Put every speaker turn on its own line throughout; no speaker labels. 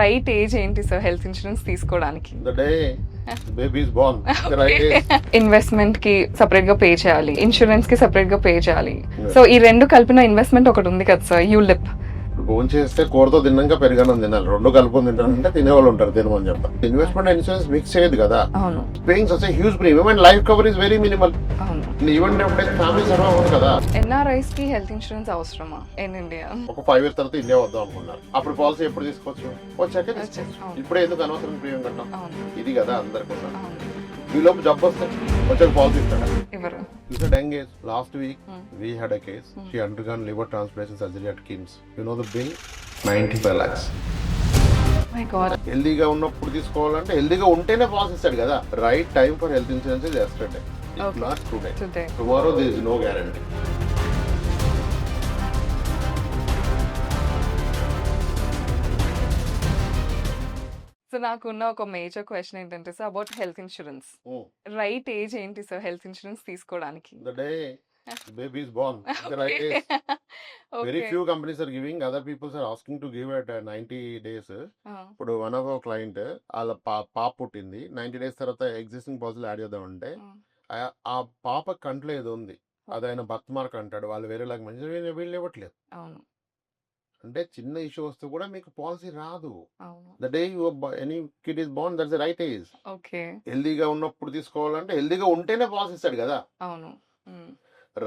Right age ఏంటి sir health insurance తీసుకోవడానికి?
The day the baby is born, the right age.
Investment కి separate గా pay చేయాలి, insurance కి సెపరేట్ గా పే చేయాలి. సో ఈ రెండు కలిపిన ఇన్వెస్ట్మెంట్ ఒకటి ఉంది కదా సార్, యూలిప్.
భోజనం చేస్తే కూరతో తిన్నాక పెరిగానం తినాలి, రెండు కలుపుకొని తింటారంటే తినేవాళ్ళు ఉంటారు, తినమని చెప్తా. ఇన్వెస్ట్మెంట్ అండ్ ఇన్సూరెన్స్ మిక్స్ చేయదు కదా.
అవును
paying such huge premium and life cover is very minimal.
అవును.
ఈవెన్ ఫ్యామిలీ సర్వ్ అవ్వదు కదా.
ఎన్ఆర్ఐస్ కి హెల్త్ ఇన్సూరెన్స్ అవసరమా ఇన్ ఇండియా?
ఒక 5 years తర్వాత ఇండియా వద్దాం అనుకున్నారు, అప్పుడు పాలసీ ఎప్పుడు తీసుకోవచ్చు? వచ్చాక తీసుకోవచ్చు.
అవును.
ఇప్పుడే ఎందుకు అనవసరం ప్రీమియం కట్టాం?
అవును
ఇది కదా అందరికి ఉన్న.
అవును.
ఈ లోపు జబ్బు వస్తే వచ్చాక పాలసీ ఇస్తాడా?
ఎవరు?
You said engage. Last week we had a case. She undergone liver transplantation surgery at KIMS. You know the bill? 95 lakhs.
My god.
హెల్దీగా ఉన్నప్పుడు తీసుకోవాలంటే హెల్దీగా ఉంటేనే పాలసీ ఇస్తాడు కదా. Right time for health insurance is yesterday,
Okay.
Not today.
Today.
Tomorrow there is no guarantee.
So నాకున్న ఒక major question ఏంటంటే sir about health insurance. Right age ఏంటి సార్ హెల్త్ ఇన్సూరెన్స్ తీసుకోవడానికి?
The day the baby is born, the right age. Very few companies are giving. Other people are asking to give at 90 days. ఇప్పుడు one of our client వాళ్ళ పాప పుట్టింది, 90 days తర్వాత existing పాలసీలు add చేద్దామంటే ఆ పాప కంట్లో ఏదో ఉంది, అది ఆయన బర్త్ మార్క్ అంటాడు, వాళ్ళు వేరేలాగా మంచి వీళ్ళు ఇవ్వట్లేదు.
అవును
అంటే చిన్న ఇష్యూ వస్తే కూడా మీకు పాలసీ రాదు.
అవును.
The day any kid is born, that's the right age.
Okay.
హెల్దీగా ఉన్నప్పుడు తీసుకోవాలంటే హెల్దీగా ఉంటేనే పాలసీ ఇస్తాడు కదా.
అవును.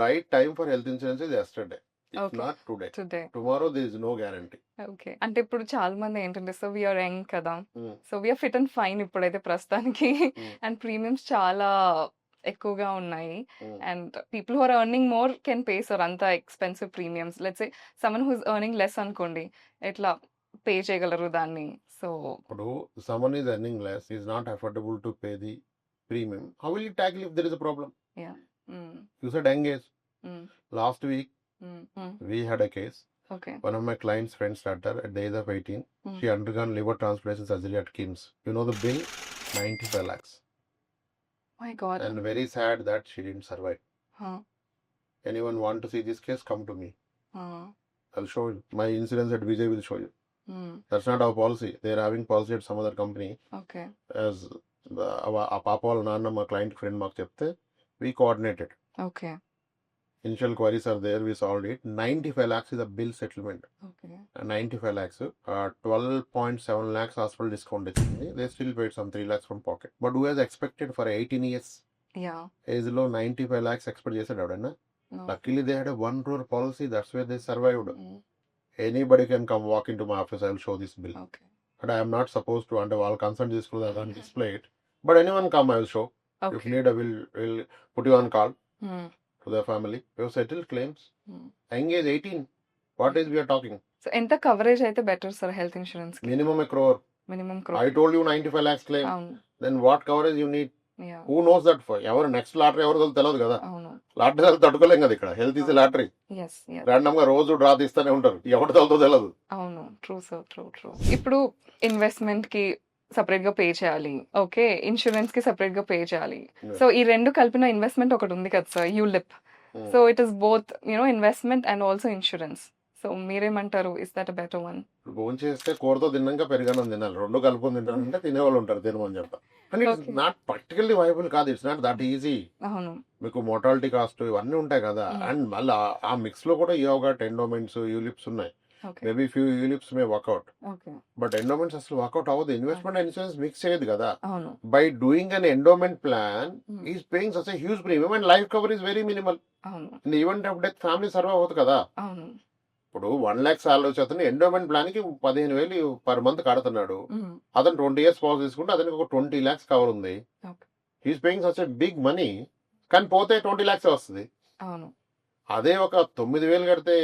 Right time for health insurance is yesterday,
Okay.
Not today.
Today.
Tomorrow there is no guarantee.
Okay. అంటే ఇప్పుడు చాలా మంది ఏంటంటే సో వీఆర్ యంగ్ కదా, so we are fit and fine ఇప్పుడైతే ప్రస్తుతానికి, అండ్ ప్రీమియమ్స్ చాలా ఎక్కువగా ఉన్నాయి, and people who are earning more can pay sir అంత expensive premiums. Let's say someone who is earning less అనుకోండి, ఎట్లా పే చేయగలరు దాన్ని? సో
ఇప్పుడు someone is earning less, is not affordable to pay the premium, how will you tackle if there is a problem?
Yeah.
You said engage. Last week we had a case.
Okay.
One of my clients' friends started at the age of 18. She undergone liver transplantation surgery at KIMS. You know the bill? 95 lakhs.
My God.
And very sad that she didn't survive. Anyone want to see this case? Come to me. I'll show you. My insurance at Vijay will show you. That's not our policy. They're having policy at some other company.
Okay.
As ఆ పాప వాళ్ళ నాన్న మా client friend మాకు చెప్తే we coordinated.
Okay.
Initial queries are there, we solved it. 95 lakhs is a bill settlement.
Okay.
95 lakhs. 12.7 lakhs hospital discount ఇచ్చింది. They still paid some 3 lakhs from pocket. But who has expected for 18 years
yeah.
age లో 95 lakhs expect చేశాడు ఎవడన్నా? Luckily they had a 1 crore policy. That's where they survived. Anybody can come walk into my office. I will show this bill.
Okay.
But I am not supposed to, అంటే వాళ్ళ concern తీసుకుని display it. But anyone come, I will show. If
okay.
need, I will put you on call to the family. We have settled claims. Engage 18. What is we are talking?
So ఎంత coverage అయితే better sir health insurance కి?
Minimum a crore.
Minimum
I told you 95 lakhs claim.
అవును.
Then what coverage you need?
Yeah.
Who knows that for? ఎవరు next lottery ఎవరు తెలియదు కదా.
అవును.
Lottery తట్టుకోలేం కదా ఇక్కడ. Health is lottery.
Yes yes.
Random గా రోజు డ్రా తీస్తూనే ఉంటారు, ఎవరు తెలుతో తెలియదు.
అవును. True sir, true. ఇప్పుడు ఇన్వెస్ట్మెంట్ కి సెపరేట్ గా పే చేయాలి, ఓకే, ఇన్సూరెన్స్ కి సెపరేట్ గా పే చేయాలి. సో ఈ రెండు కలిపిన ఇన్వెస్ట్మెంట్ ఒకటి ఉంది కదా sir, ULIP. So it is both investment and also insurance. So మీరేమంటారు, is that a better one?
భోజనం చేస్తే కూరతో తిన్నాక పెరిగానం తినాలి, రెండు కలుపుకొని తింటారంటే తినేవాళ్ళు ఉంటారు, తినమని చెప్తా. కానీ it's
Okay.
Not practically viable కాదు. It's not that easy.
అవును.
మీకు మోర్టాలిటీ కాస్ట్ ఇవన్నీ ఉంటాయి కదా. అండ్ మళ్ళీ ఆ మిక్స్ లో కూడా యోగాట్, ఎండోమెంట్స్, యూలిప్స్ ఉన్నాయి.
Okay.
Maybe few ULIPs may work out,
okay.
But endowments అసలు వర్కౌట్ అవ్వదు. ఇన్వెస్ట్మెంట్ అండ్ ఇన్సూరెన్స్ మిక్స్ చేయదు కదా.
అవును.
By doing an endowment plan is paying such huge premium and life cover is very minimal.
అవును.
In event of death family serve అవ్వదు కదా.
అవును.
ఇప్పుడు 1 lakh సాలరీ వచ్చేతను ఎండోమెంట్ ప్లాన్ కి 15,000 పర్ మంత్ కడుతున్నాడు. అతను 20 years పాలసీ తీసుకుంటే అతనికి ఒక 20 lakhs కవర్ ఉంది.
Okay.
He's paying such big money, కానీ పోతే 20 lakhs వస్తుంది.
అవును.
అదే ఒక 9,000 కడితే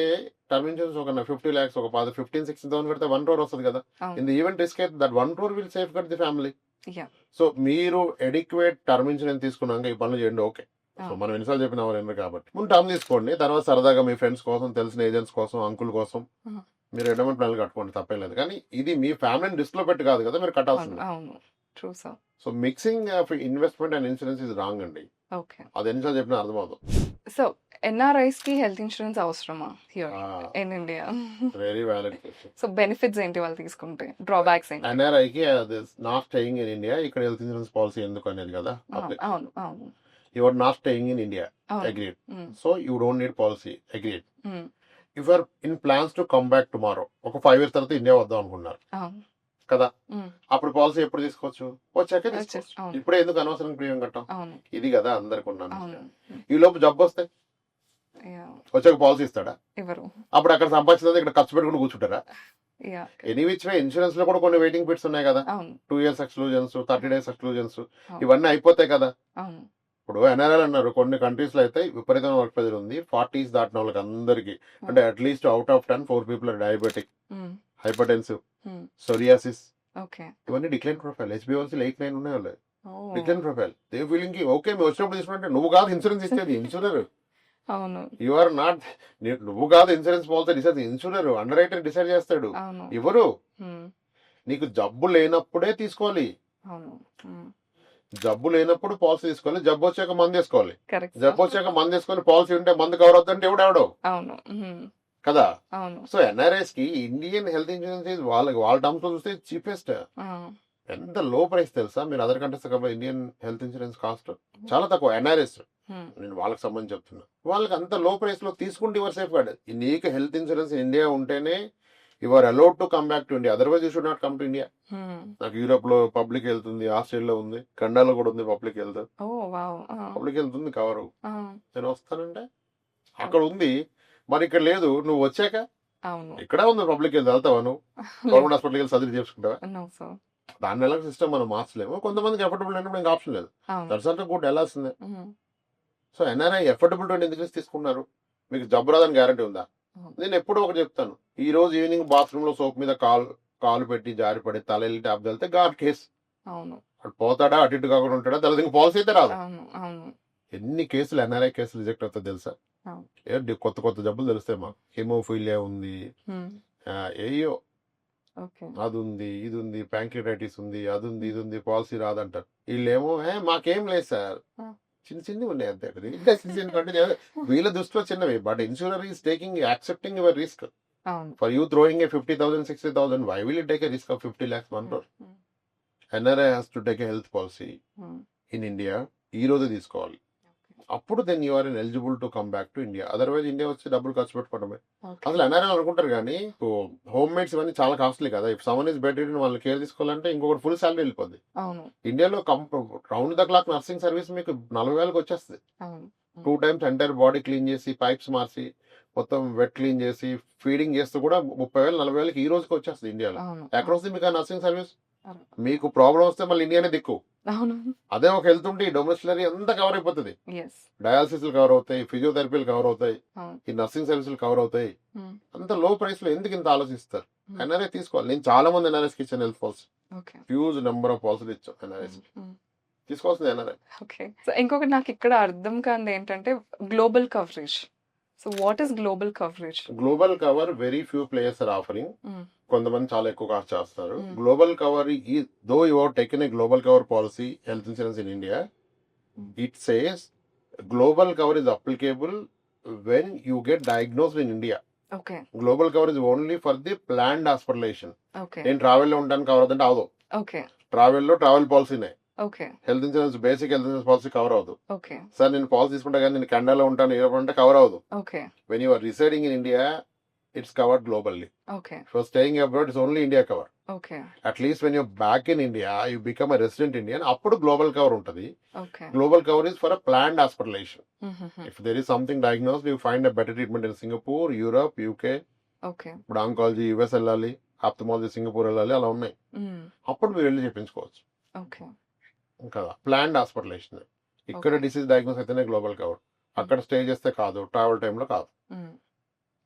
టర్మ్ ఇన్సూరెన్స్ ఒక 50 lakhs, ఒక 15,000-16,000 కడితే 1 crore వస్తుంది కదా.
అవును.
ఇన్ ది ఈవెంట్ రిస్క్ అయితే that 1 crore will safeguard the family.
Yeah.
So మీరు ఎడిక్వేట్ టర్మ్ ఇన్సూరెన్స్ తీసుకున్నాక ఈ పనులు చేయండి, ఓకే. సో
అవును.
మనం ఎన్నిసార్లు చెప్పిన ఎవరైనా కాబట్టి ముందు టర్మ్ తీసుకోండి, తర్వాత సరదాగా మీ ఫ్రెండ్స్ కోసం, తెలిసిన ఏజెంట్స్ కోసం, అంకుల్ కోసం మీరు ఎండోమెంట్ ప్లాన్ కట్టుకోండి, తప్పేం లేదు. కానీ ఇది మీ ఫ్యామిలీని రిస్క్ లో పెట్టి కాదు కదా మీరు కట్టాల్సింది.
అవును. True sir.
So mixing of investment and insurance is wrong అండి.
ఓకే.
అది ఎన్నిసార్లు చెప్పినా అర్థమవుతుంది.
సో ఎన్ఆర్ఐస్ కి హెల్త్ ఇన్సూరెన్స్ అవసరమా here in India?
Very valid question.
So benefits ఏంటి వాళ్ళు తీసుకుంటే, డ్రాబ్యాక్స్ ఏంటి?
ఎన్ఆర్ఐకి నాట్ స్టేయింగ్ ఇన్ ఇండియా ఇక్కడ హెల్త్ ఇన్సూరెన్స్ పాలసీ ఎందుకు అనేది కదా.
అవును అవును
you are not staying in India,
అవును.
Agreed. So you don't need policy, agreed. If are in plans to come back tomorrow, ఒక 5 years తర్వాత ఇండియా వద్దాం అనుకున్నారు
అవును
కదా,
Mm.
అప్పుడు పాలసీ ఎప్పుడు తీసుకోవచ్చు? వచ్చాక తీసుకోవచ్చు.
అవును
ఇప్పుడే ఎందుకు అనవసరం ప్రీమియం కట్టాం?
అవును
ఇది కదా అందరికి ఉన్న
అవును
అంశం. ఈ లోపు జబ్బు వస్తే
Yeah.
వచ్చాక పాలసీ ఇస్తాడా?
ఎవరు?
అప్పుడు అక్కడ సంపాదించింది ఇక్కడ ఖర్చు పెట్టుకుని కూర్చుంటారా?
Yeah.
Any which way insurance లో కూడా కొన్ని వెయిటింగ్ పీరియడ్స్ ఉన్నాయి కదా.
అవును
2 years ఎక్స్క్లూజన్స్, 30 days ఎక్స్క్లూజన్స్,
అవును.
ఇవన్నీ అయిపోతాయి కదా.
అవును
ఇప్పుడు ఎన్ఆర్ఎల్ అన్నారు కొన్ని కంట్రీస్ లో అయితే విపరీతమైన వర్క్ ప్రెజర్ ఉంది. 40s దాటిన వాళ్ళకి అందరికి, అంటే at least out of 10 4 people are diabetic,
Mm.
Hypertensive,
Mm.
Psoriasis,
okay
ఇవన్నీ డిక్లైన్ ప్రొఫైల్. హెచ్బిఓన్సీ 8 9 ఉన్నాయి వాళ్ళు
Oh.
Decline profile. They feeling కి ఓకే మేము వచ్చినప్పుడు తీసుకుంటే నువ్వు కాదు ఇన్సూరెన్స్ ఇచ్చేది, ఇన్సూరర్.
అవును
యు ఆర్ నాట్, నువ్వు కాదు insurance policy decide, insurer under writer decide చేస్తాడు.
అవును
ఎవరు?
Mm.
నీకు జబ్బు లేనప్పుడే తీసుకోవాలి.
అవును
జబ్బు లేనప్పుడు పాలసీ తీసుకోవాలి, జబ్బు వచ్చాక మందు వేసుకోవాలి.
కరెక్ట్.
జబ్బు వచ్చాక మందు వేసుకొని పాలసీ ఉంటే మందు కవర్ అవుతుంటే ఎవడెవడో
అవును
కదా.
అవును
సో ఎన్ఆర్ఐస్ కి ఇండియన్ హెల్త్ ఇన్సూరెన్స్ వాళ్ళ టర్మ్స్ లో చూస్తే చీపెస్ట్. ఎంత లో ప్రైస్ తెలుసా? మీరు అదర్ కంట్రీస్ కాబట్టి ఇండియన్ హెల్త్ ఇన్సూరెన్స్ కాస్ట్ చాలా తక్కువ. ఎన్ఆర్ఎస్ నేను వాళ్ళకి సంబంధించి చెప్తున్నా, వాళ్ళకి అంత లో ప్రైస్ లో తీసుకుంటే your safe guard health insurance India ఉంటేనే you are allowed to come back to India, otherwise you should not come to India. నాకు యూరోప్ లో పబ్లిక్ హెల్త్ ఉంది, ఆస్ట్రేలియాలో ఉంది, కెనడాలో కూడా ఉంది public health.
Oh wow.
Public health ఉంది కవర్. నేను వస్తానంటే అక్కడ ఉంది, మరి ఇక్కడ లేదు. నువ్వు వచ్చాక
అవును
ఇక్కడ ఉంది పబ్లిక్ హెల్త్, వెళ్తావా నువ్వు? గవర్నమెంట్ హాస్పిటల్కి వెళ్ళి సర్జరీ చేసుకుంటావా?
No sir.
దాని ఎలా సిస్టమ్ మనం మార్చలేము. కొంతమందికి ఎఫర్టబుల్ అయినప్పుడు ఇంకా ఆప్షన్ లేదు.
అవును
దట్స్ ఆల్సో గుడ్, వెళ్ళాల్సిందే. సో ఎన్ఆర్ఐ ఎఫర్టబుల్ ఎందుకు తీసుకున్నారు? మీకు జబ్బు రాదని గ్యారంటీ ఉందా? నేను ఎప్పుడూ ఒకటి చెప్తాను, ఈ రోజు ఈవినింగ్ బాత్రూమ్ లో సోప్ మీద కాలు పెట్టి జారిపడి తల వెళ్ళి ట్యాప్ వెళ్తే గాడ్ కేసు.
అవును
అటు పోతాడా, అటు ఇటు కాకుండా ఉంటాడా, తెలియదు. ఇంక పాలసీ అయితే రాదు.
అవును అవును
ఎన్ని కేసులు ఎన్ఆర్ఐ కేసులు రిజెక్ట్ అవుతా తెలుసా?
అవును.
ఏంటి కొత్త కొత్త జబ్బులు తెలుస్తాయి మాకు. హిమోఫీలియా ఉంది, ఏయో
ఓకే
అది ఉంది, ఇది ఉంది, ప్యాంక్రియాటైటిస్ ఉంది, అది ఉంది, ఇది ఉంది, పాలసీ రాదంటారు. వీళ్ళేమో మాకేం లేదు సార్, చిన్న చిన్నవి ఉన్నాయి అంతే. ఇంకా చిన్న చిన్న వీళ్ళ దృష్టిలో చిన్నవి, but insurer is taking accepting your risk.
అవును
for you throwing a 50,000 60,000, why will you take a risk of 50 lakhs 1 crore? NRI has to take a health policy in India. ఈ రోజు తీసుకోవాలి. అప్పుడు then you are eligible to come back to India. అదర్వైజ్ India వచ్చి డబ్బులు ఖర్చు పెట్టుకోవడమే. అసలు ఎన్ఆర్ఐ అనుకుంటారు కానీ హోమ్ మేడ్స్ ఇవన్నీ చాలా కాస్ట్లీ కదా. If someone is bed ridden వాళ్ళు కేర్ తీసుకోవాలంటే ఇంకొకటి ఫుల్ సాలరీ వెళ్ళిపోద్ది.
అవును
ఇండియాలో round the clock nursing service మీకు 40,000 వచ్చేస్తుంది.
అవును
2 times ఎంటైర్ బాడీ క్లీన్ చేసి, పైప్స్ మార్చి, మొత్తం వెట్ క్లీన్ చేసి, ఫీడింగ్ చేస్తూ కూడా 30,000 40,000 ఈ రోజుకి వచ్చేస్తుంది ఇండియాలో.
అవును
ఎక్కడ వస్తుంది మీకు ఆ నర్సింగ్ సర్వీస్?
అవును.
మీకు ప్రాబ్లం వస్తే మళ్ళీ ఇండియానే దిక్కు.
అవును
అదే ఒక హెల్త్ ఉంటే డొమెస్టిలరీ అంతా కవర్ అయిపోతుంది.
yes
డయాలసిస్ కవర్ అవుతాయి, ఫిజియోథెరపీలు కవర్ అవుతాయి,
అవును
ఈ నర్సింగ్ సర్వీసులు కవర్ అవుతాయి. అంత లో ప్రైస్ లో ఎందుకు ఇంత ఆలోచిస్తారు?
Hmm.
ఎన్ఆర్ఐ తీసుకోవాలి. నేను చాలా మంది ఎన్ఆర్ఐస్ ఇచ్చాను health policy,
okay
huge number of పాలసీలు ఇచ్చాం ఎన్ఆర్ఐస్. తీసుకోవాల్సింది ఎన్ఆర్ఐ.
ఓకే. సో ఇంకొకటి నాకు ఇక్కడ అర్థం కానిది ఏంటంటే global coverage. So what is global coverage?
Global cover very few players are offering. కొంతమంది చాలా ఎక్కువ కాస్ట్ చేస్తారు.
Mm.
Global cover though you have taken a global cover policy health insurance in India, it says global cover is applicable when you get diagnosed in India.
Okay
global cover is only for the planned hospitalisation.
Okay
నేను travel లో ఉంటాను cover అవుతుంటే అవదు.
Okay
travel లో travel పాలసీనే,
okay
health insurance basic health insurance policy cover అవ్వదు.
Okay
sir నేను policy తీసుకుంటా కానీ నేను కెనడాలో ఉంటాను యూరోప్ అంటే కవర్ అవ్వదు.
Okay
when you are residing in India it's covered globally.
Okay
for staying abroad it's only India cover.
Okay
at least when you back in India you become a resident Indian, అప్పుడు global cover ఉంటుంది.
Okay
global cover is for a planned hospitalisation. If there is something diagnosed you find a better treatment in Singapore, Europe, UK.
Okay
ఇప్పుడు oncology US వెళ్ళాలి, ophthalmology Singapore వెళ్ళాలి, అలా ఉన్నాయి. అప్పుడు మీరు వెళ్ళి చెప్పించుకోవచ్చు
ఓకే
కదా. Planned hospitalisation. ఇక్కడ
Okay.
డిసీజ్ డయాగ్నోస్ అయితేనే గ్లోబల్ కవర్, అక్కడ స్టే చేస్తే కాదు, ట్రావెల్ టైంలో కాదు.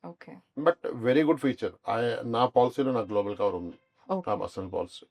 Okay
but very good feature. నా పాలసీలో నాకు గ్లోబల్ కవర్ ఉంది, నా
ఓకే
పర్సనల్ పాలసీ.